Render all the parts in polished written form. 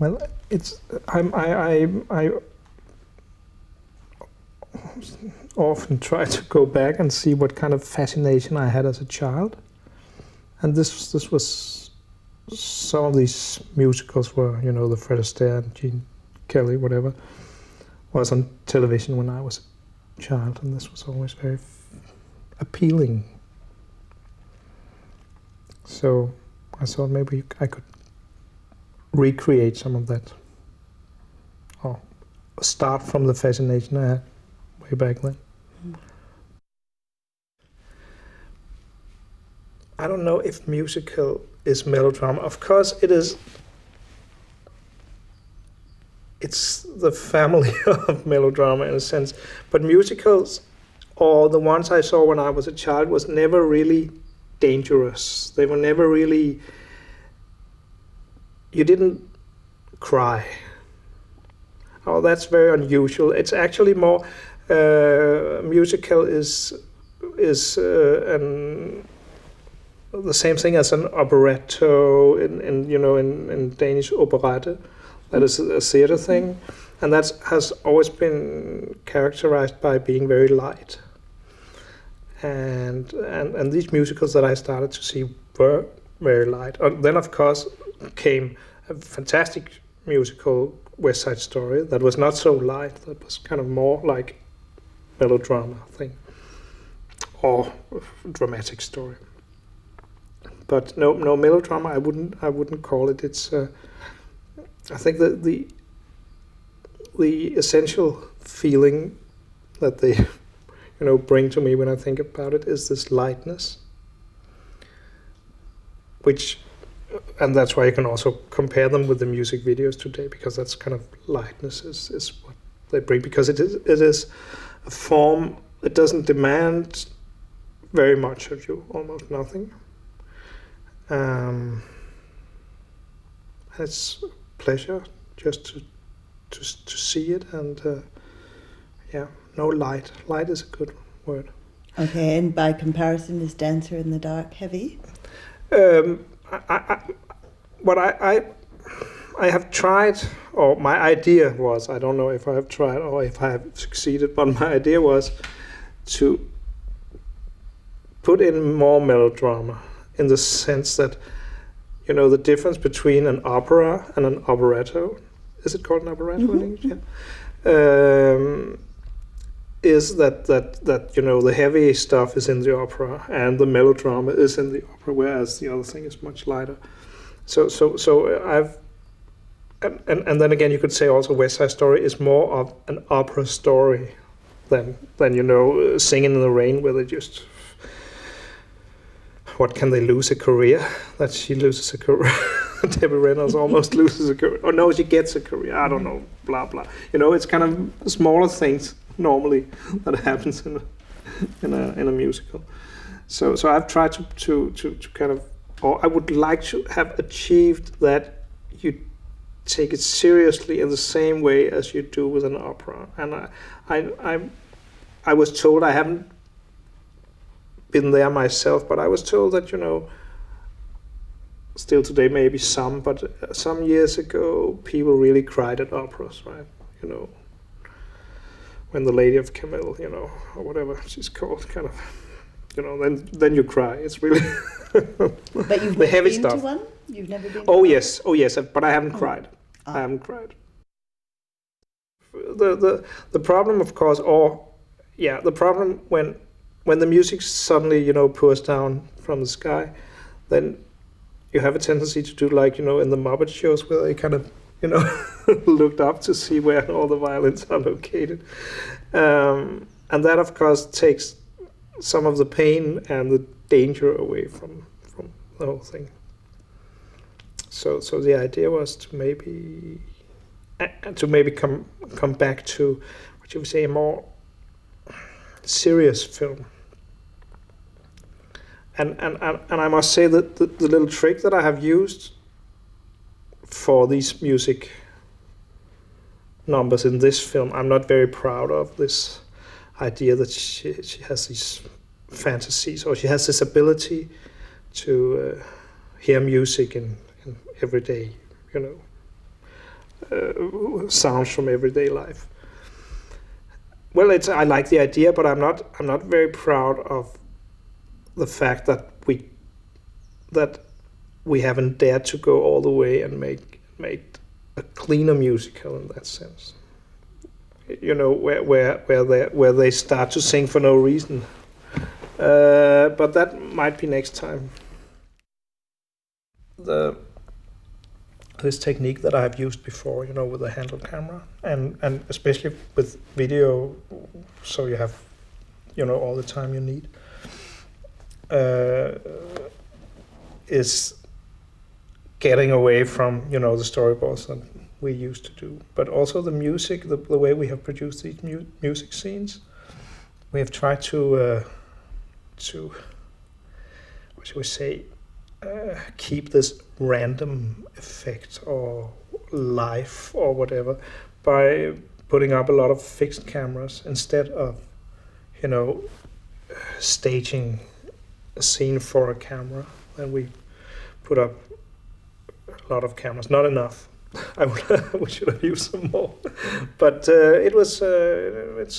Well, it's I often try to go back and see what kind of fascination I had as a child, and this was some of these musicals were, you know, the Fred Astaire and Gene Kelly, whatever, was on television when I was a child, and this was always very appealing. So I thought maybe I could recreate some of that, or start from the fascination I had way back then. I don't know if musical is melodrama. Of course it is. It's the family of melodrama in a sense, but musicals, or the ones I saw when I was a child, was never really dangerous. They were never really. You didn't cry. Oh, that's very unusual. It's actually more. Musical is the same thing as an operetto in Danish operette. That is a theater thing, and that has always been characterized by being very light. And these musicals that I started to see were very light. Then, of course, came a fantastic musical, West Side Story, that was not so light. That was kind of more like melodrama thing, or dramatic story. But no melodrama. I wouldn't call it. It's. I think that the essential feeling that they, bring to me when I think about it is this lightness, and that's why you can also compare them with the music videos today, because that's kind of lightness is what they bring, because it is a form. It doesn't demand very much of you, almost nothing. It's pleasure just to see it, and no light. Light is a good word. Okay, and by comparison, is Dancer in the Dark heavy? I have tried, or my idea was, I don't know if I have tried or if I have succeeded, but my idea was to put in more melodrama, in the sense that, the difference between an opera and an operetto, is it called an operetto in English? Yeah. Is that the heavy stuff is in the opera and the melodrama is in the opera, whereas the other thing is much lighter. So I've and then again you could say also West Side Story is more of an opera story than Singing in the Rain, where they just, what can they lose, a career? That she loses a career. Debbie Reynolds almost loses a career. Or no, she gets a career. I don't know. Blah blah. It's kind of smaller things normally that happens in a musical. So I've tried to kind of, or I would like to have achieved that you take it seriously in the same way as you do with an opera. And I was told, I haven't been there myself, but I was told that, still today maybe some, but some years ago people really cried at operas, right? When the Lady of Camille, or whatever she's called, kind of, then you cry. It's really But you've the never heavy been stuff. to one? You've never been Oh to yes, but I haven't cried. I haven't cried. The problem, of course, the problem when the music suddenly, pours down from the sky, then you have a tendency to do like, in the Muppet shows, where they kind of, looked up to see where all the violins are located. And that, of course, takes some of the pain and the danger away from the whole thing. So the idea was to maybe come back to, what you would say, a more serious film. And I must say that the little trick that I have used for these music numbers in this film, I'm not very proud of this idea that she has these fantasies, or she has this ability to hear music in every day, sounds from everyday life. Well, I like the idea, but I'm not very proud of the fact that we haven't dared to go all the way and make a cleaner musical in that sense. You know, where they start to sing for no reason. But that might be next time. This technique that I've used before, you know, with the handle camera, and especially with video, so you have, you know, all the time you need, is getting away from, you know, the storyboards that we used to do, but also the music, the way we have produced these music scenes. We have tried to what should we say, keep this random effect or life or whatever by putting up a lot of fixed cameras instead of, you know, staging a scene for a camera. Then we put up a lot of cameras, not enough. We should have used some more, but it was it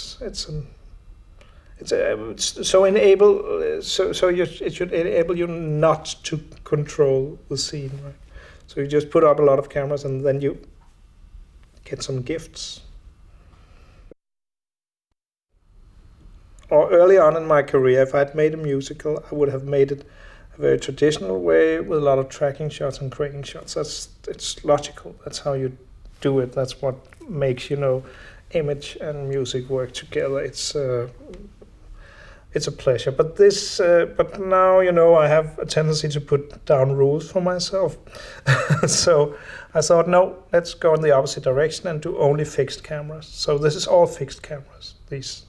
should enable you not to control the scene, right? So you just put up a lot of cameras and then you get some gifts. Or early on in my career, if I'd made a musical, I would have made it a very traditional way with a lot of tracking shots and craning shots. It's logical. That's how you do it. That's what makes, you know, image and music work together. It's a pleasure. But now, you know, I have a tendency to put down rules for myself. So I thought, no, let's go in the opposite direction and do only fixed cameras. So this is all fixed cameras. These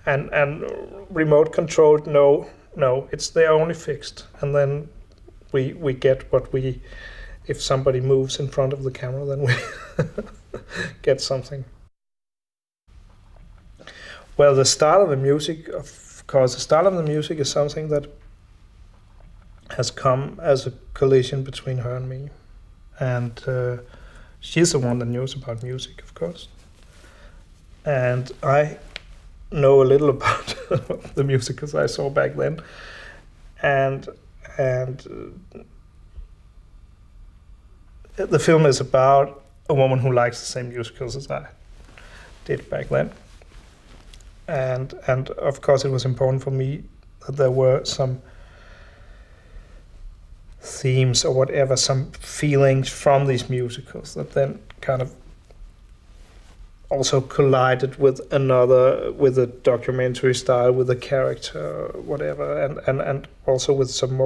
and remote controlled. No, they're only fixed. And then we get what we. If somebody moves in front of the camera, then we get something. Well, the style of the music, of course, the style of the music is something that has come as a collision between her and me. And she's the one that knows about music, of course. And I know a little about the musicals I saw back then. And the film is about a woman who likes the same musicals as I did back then. And of course it was important for me that there were some themes or whatever, some feelings from these musicals that then kind of also collided with a documentary style, with a character, whatever, and also with some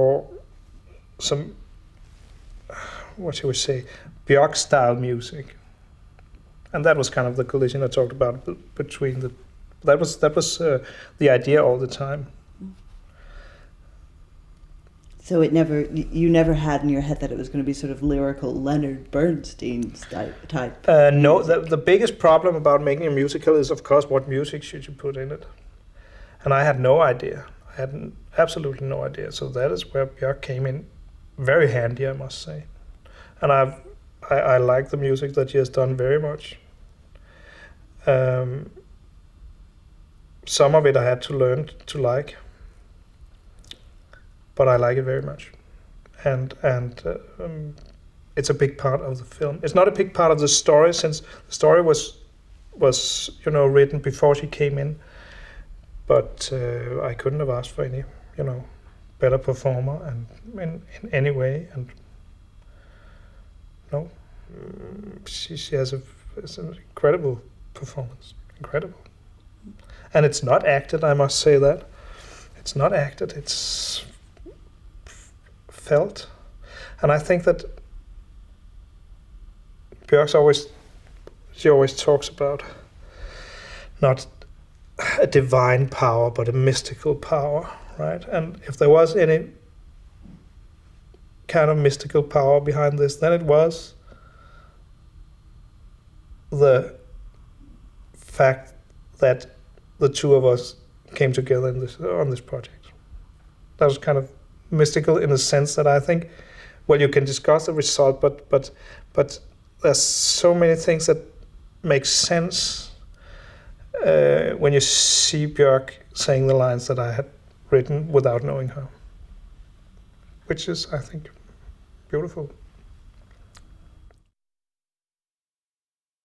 what should we say, Björk style music. And that was kind of the collision I talked about between the. That was the idea all the time. So you never had in your head that it was going to be sort of lyrical Leonard Bernstein type. No, the biggest problem about making a musical is, of course, what music should you put in it, and I had no idea. I had absolutely no idea. So that is where Björk came in very handy, I must say. And I like the music that she has done very much. Some of it I had to learn to like, but I like it very much, and it's a big part of the film. It's not a big part of the story, since the story was written before she came in, but I couldn't have asked for any better performer and in any way. And no, she has it's an incredible performance, incredible. And it's not acted, I must say that. It's not acted, it's felt. And I think that Björk always talks about not a divine power, but a mystical power, right? And if there was any kind of mystical power behind this, then it was the fact that the two of us came together on this project. That was kind of mystical in the sense that I think, well, you can discuss the result, but there's so many things that make sense when you see Björk saying the lines that I had written without knowing her, which is, I think, beautiful.